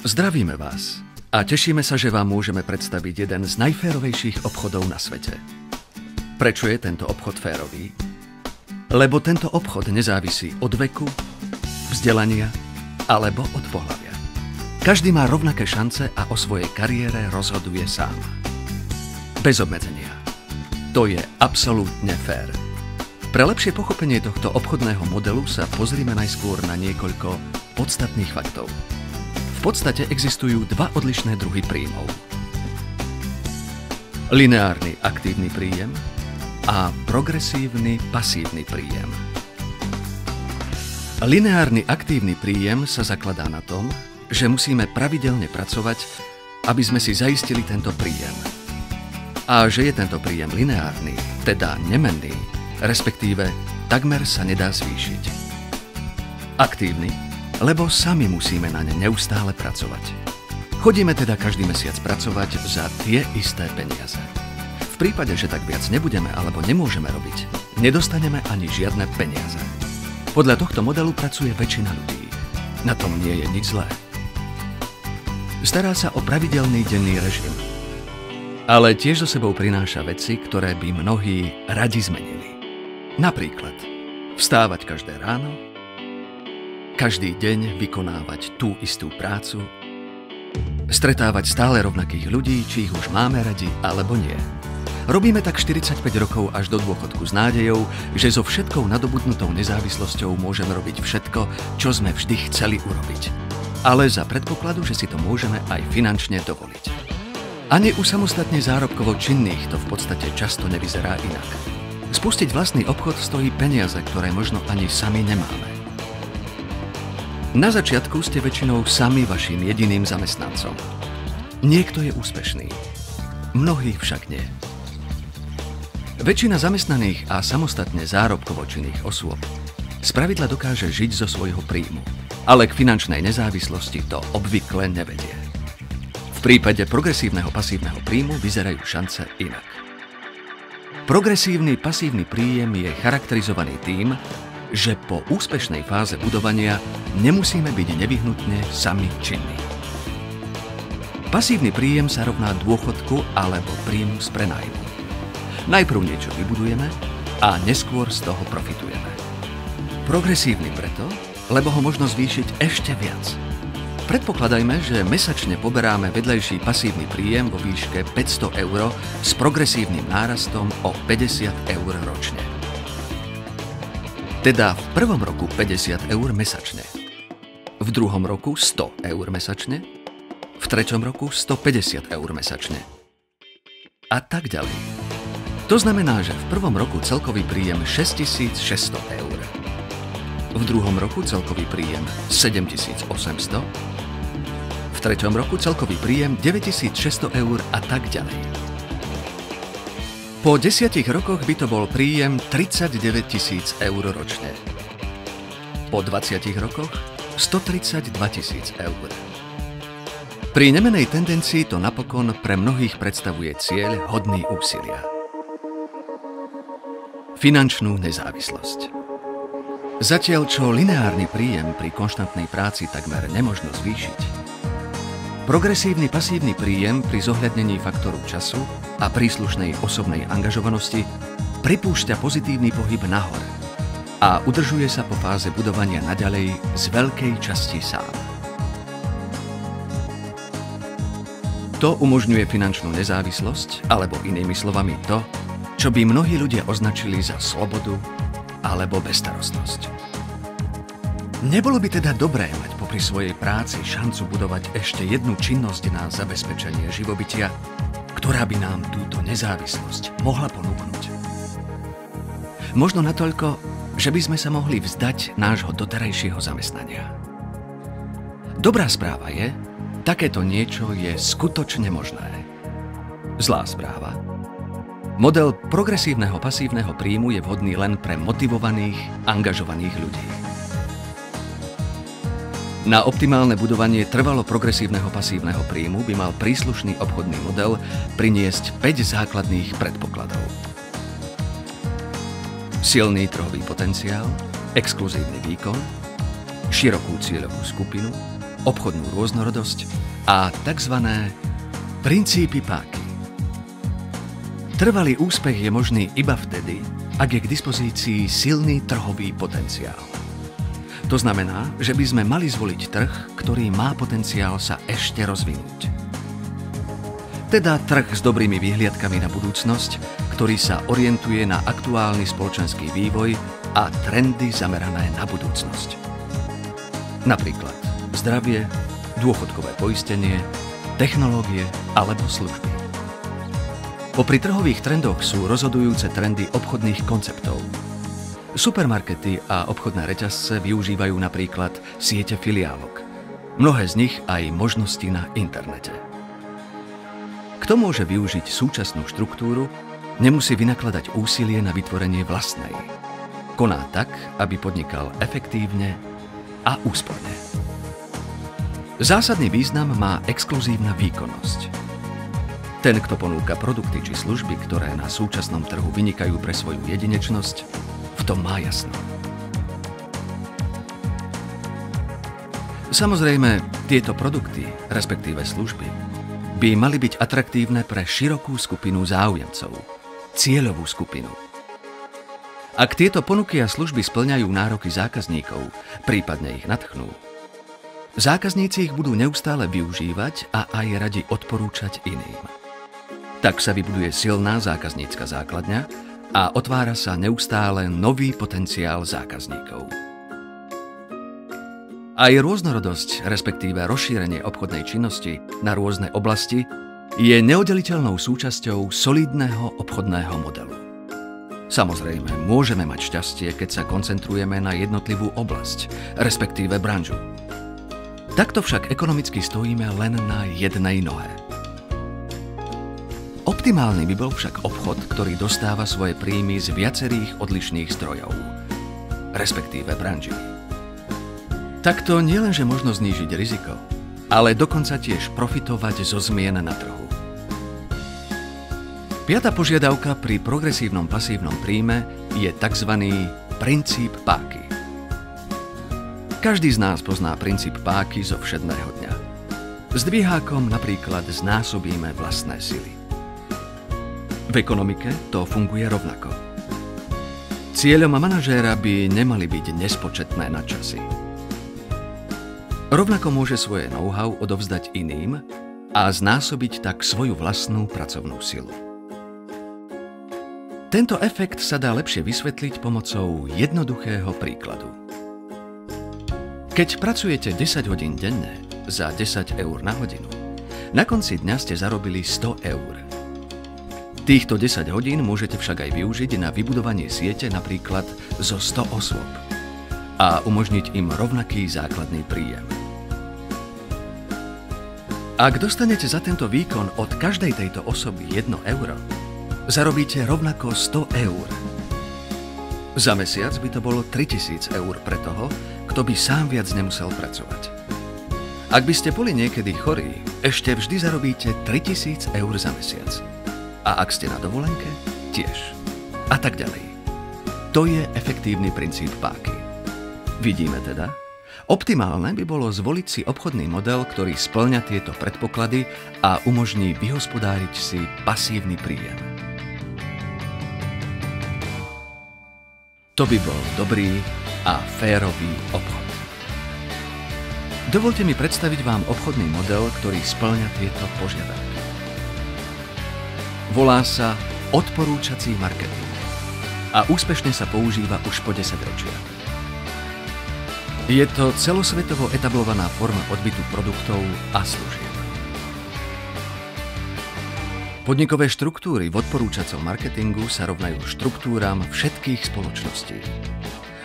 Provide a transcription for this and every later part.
Zdravíme vás a tešíme sa, že vám môžeme predstaviť jeden z najférovejších obchodov na svete. Prečo je tento obchod férový? Lebo tento obchod nezávisí od veku, vzdelania alebo od pohlavia. Každý má rovnaké šance a o svojej kariére rozhoduje sám. Bez obmedzenia. To je absolútne fér. Pre lepšie pochopenie tohto obchodného modelu sa pozrime najskôr na niekoľko podstatných faktov. V podstate existujú dva odlišné druhy príjmov. Lineárny aktívny príjem a progresívny pasívny príjem. Lineárny aktívny príjem sa zakladá na tom, že musíme pravidelne pracovať, aby sme si zaistili tento príjem. A že je tento príjem lineárny, teda nemenný, respektíve takmer sa nedá zvýšiť. Aktívny, lebo sami musíme na ne neustále pracovať. Chodíme teda každý mesiac pracovať za tie isté peniaze. V prípade, že tak viac nebudeme alebo nemôžeme robiť, nedostaneme ani žiadne peniaze. Podľa tohto modelu pracuje väčšina ľudí. Na tom nie je nič zlé. Stará sa o pravidelný denný režim. Ale tiež so sebou prináša veci, ktoré by mnohí radi zmenili. Napríklad vstávať každé ráno, každý deň vykonávať tú istú prácu, stretávať stále rovnakých ľudí, či ich už máme radi alebo nie. Robíme tak 45 rokov až do dôchodku s nádejou, že so všetkou nadobudnutou nezávislosťou môžeme robiť všetko, čo sme vždy chceli urobiť. Ale za predpokladu, že si to môžeme aj finančne dovoliť. Ani u samostatne zárobkovo činných to v podstate často nevyzerá inak. Spustiť vlastný obchod stojí peniaze, ktoré možno ani sami nemáme. Na začiatku ste väčšinou sami vašim jediným zamestnancom. Niekto je úspešný, mnohí však nie. Väčšina zamestnaných a samostatne zárobkovo činných osôb spravidla dokáže žiť zo svojho príjmu, ale k finančnej nezávislosti to obvykle nevedie. V prípade progresívneho pasívneho príjmu vyzerajú šance inak. Progresívny pasívny príjem je charakterizovaný tým, že po úspešnej fáze budovania nemusíme byť nevyhnutne sami činní. Pasívny príjem sa rovná dôchodku alebo príjmu z prenájmu. Najprv niečo vybudujeme a neskôr z toho profitujeme. Progresívny preto, lebo ho možno zvýšiť ešte viac. Predpokladajme, že mesačne poberáme vedlejší pasívny príjem vo výške 500 € s progresívnym nárastom o 50 € ročne. Teda v prvom roku 50 € mesačne, v druhom roku 100 € mesačne, v treťom roku 150 € mesačne a tak ďalej. To znamená, že v prvom roku celkový príjem 6600 €, v druhom roku celkový príjem 7800, v treťom roku celkový príjem 9600 € a tak ďalej. Po 10 rokoch by to bol príjem 39 000 € ročne. Po 20 rokoch 132 000 €. Pri nemenej tendencii to napokon pre mnohých predstavuje cieľ hodný úsilia. Finančnú nezávislosť. Zatiaľ čo lineárny príjem pri konštantnej práci takmer nemožno zvýšiť, progresívny pasívny príjem pri zohľadnení faktoru času a príslušnej osobnej angažovanosti pripúšťa pozitívny pohyb nahor a udržuje sa po fáze budovania naďalej z veľkej časti sám. To umožňuje finančnú nezávislosť, alebo inými slovami to, čo by mnohí ľudia označili za slobodu alebo bezstarostnosť. Nebolo by teda dobré mať popri svojej práci šancu budovať ešte jednu činnosť na zabezpečenie živobytia, ktorá by nám túto nezávislosť mohla ponúknuť? Možno natoľko, že by sme sa mohli vzdať nášho doterajšieho zamestnania. Dobrá správa je, takéto niečo je skutočne možné. Zlá správa. Model progresívneho pasívneho príjmu je vhodný len pre motivovaných, angažovaných ľudí. Na optimálne budovanie trvalo progresívneho pasívneho príjmu by mal príslušný obchodný model priniesť 5 základných predpokladov. Silný trhový potenciál, exkluzívny výkon, širokú cieľovú skupinu, obchodnú rôznorodosť a tzv. Princípy páky. Trvalý úspech je možný iba vtedy, ak je k dispozícii silný trhový potenciál. To znamená, že by sme mali zvoliť trh, ktorý má potenciál sa ešte rozvinúť. Teda trh s dobrými výhliadkami na budúcnosť, ktorý sa orientuje na aktuálny spoločenský vývoj a trendy zamerané na budúcnosť. Napríklad zdravie, dôchodkové poistenie, technológie alebo služby. Popri trhových trendoch sú rozhodujúce trendy obchodných konceptov. Supermarkety a obchodné reťazce využívajú napríklad siete filiálok. Mnohé z nich aj možnosti na internete. Kto môže využiť súčasnú štruktúru, nemusí vynakladať úsilie na vytvorenie vlastnej. Koná tak, aby podnikal efektívne a úsporne. Zásadný význam má exkluzívna výkonnosť. Ten, kto ponúka produkty či služby, ktoré na súčasnom trhu vynikajú pre svoju jedinečnosť, v tom má jasno. Samozrejme, tieto produkty, respektíve služby, by mali byť atraktívne pre širokú skupinu záujemcov, cieľovú skupinu. Ak tieto ponuky a služby spĺňajú nároky zákazníkov, prípadne ich nadchnú, zákazníci ich budú neustále využívať a aj radi odporúčať iným. Tak sa vybuduje silná zákaznícka základňa a otvára sa neustále nový potenciál zákazníkov. Aj rôznorodosť, respektíve rozšírenie obchodnej činnosti na rôzne oblasti, je neoddeliteľnou súčasťou solidného obchodného modelu. Samozrejme, môžeme mať šťastie, keď sa koncentrujeme na jednotlivú oblasť, respektíve branžu. Takto však ekonomicky stojíme len na jednej nohe. Optimálny by bol však obchod, ktorý dostáva svoje príjmy z viacerých odlišných zdrojov, respektíve branží. Takto nielenže možno znížiť riziko, ale dokonca tiež profitovať zo zmien na trhu. Piata požiadavka pri progresívnom pasívnom príjme je tzv. Princíp páky. Každý z nás pozná princíp páky zo všedného dňa. S dvihákom napríklad znásobíme vlastné sily. V ekonomike to funguje rovnako. Cieľom manažéra by nemali byť nespočetné nadčasy. Rovnako môže svoje know-how odovzdať iným a znásobiť tak svoju vlastnú pracovnú silu. Tento efekt sa dá lepšie vysvetliť pomocou jednoduchého príkladu. Keď pracujete 10 hodín denne za 10 eur na hodinu, na konci dňa ste zarobili 100 eur. Týchto 10 hodín môžete však aj využiť na vybudovanie siete napríklad zo 100 osôb a umožniť im rovnaký základný príjem. Ak dostanete za tento výkon od každej tejto osoby 1 euro, zarobíte rovnako 100 eur. Za mesiac by to bolo 3000 eur pre toho, kto by sám viac nemusel pracovať. Ak by ste boli niekedy chorí, ešte vždy zarobíte 3000 eur za mesiac. A ak ste na dovolenke, tiež. A tak ďalej. To je efektívny princíp páky. Vidíme teda? Optimálne by bolo zvoliť si obchodný model, ktorý spĺňa tieto predpoklady a umožní vyhospodáriť si pasívny príjem. To by bol dobrý a férový obchod. Dovolte mi predstaviť vám obchodný model, ktorý spĺňa tieto požiadavky. Volá sa odporúčací marketing a úspešne sa používa už po 10 ročia. Je to celosvetovo etablovaná forma odbytu produktov a služieb. Podnikové štruktúry v odporúčacom marketingu sa rovnajú štruktúram všetkých spoločností.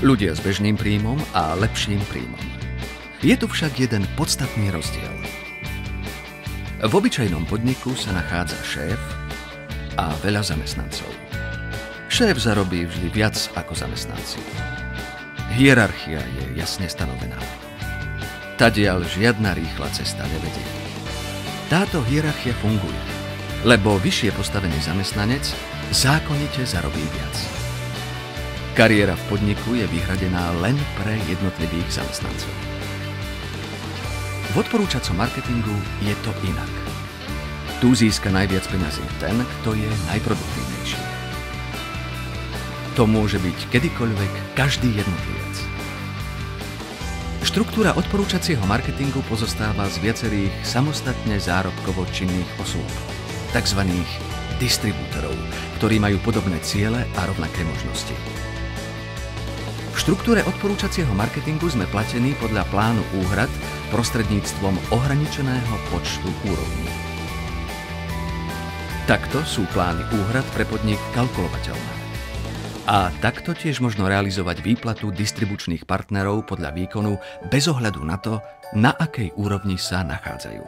Ľudia s bežným príjmom a lepším príjmom. Je tu však jeden podstatný rozdiel. V obyčajnom podniku sa nachádza šéf a veľa zamestnancov. Šéf zarobí vždy viac ako zamestnanci. Hierarchia je jasne stanovená. Tadiaľ žiadna rýchla cesta nevedie. Táto hierarchia funguje, lebo vyššie postavený zamestnanec zákonite zarobí viac. Kariéra v podniku je vyhradená len pre jednotlivých zamestnancov. V odporúčacom marketingu je to inak. Tu získa najviac peňazí ten, kto je najproduktívnejší. To môže byť kedykoľvek každý jednotlivec. Štruktúra odporúčacieho marketingu pozostáva z viacerých samostatne zárobkovo činných osôb, tzv. Distribútorov, ktorí majú podobné ciele a rovnaké možnosti. V štruktúre odporúčacieho marketingu sme platení podľa plánu úhrad prostredníctvom ohraničeného počtu úrovní. Takto sú plány úhrad pre podnik kalkulovateľné. A takto tiež možno realizovať výplatu distribučných partnerov podľa výkonu bez ohľadu na to, na akej úrovni sa nachádzajú.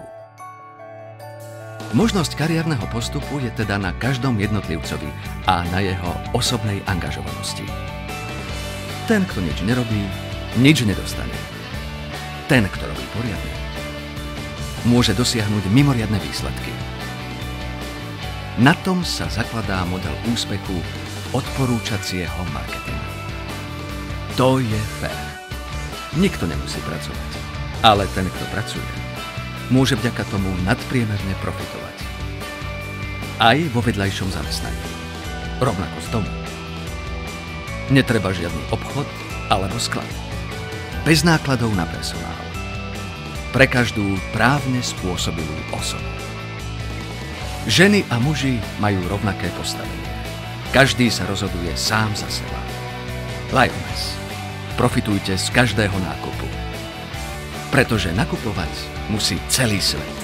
Možnosť kariérneho postupu je teda na každom jednotlivcovi a na jeho osobnej angažovanosti. Ten, kto nič nerobí, nič nedostane. Ten, kto robí poriadne, môže dosiahnuť mimoriadne výsledky. Na tom sa zakladá model úspechu odporúčacieho marketingu. To je fér. Nikto nemusí pracovať, ale ten, kto pracuje, môže vďaka tomu nadpriemerne profitovať. Aj vo vedľajšom zamestnaní. Rovnako z domu. Netreba žiadny obchod alebo sklad. Bez nákladov na personál. Pre každú právne spôsobilú osobu. Ženy a muži majú rovnaké postavenie. Každý sa rozhoduje sám za seba. Lioness. Profitujte z každého nákupu. Pretože nakupovať musí celý svet.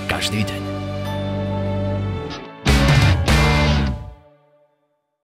Každý deň.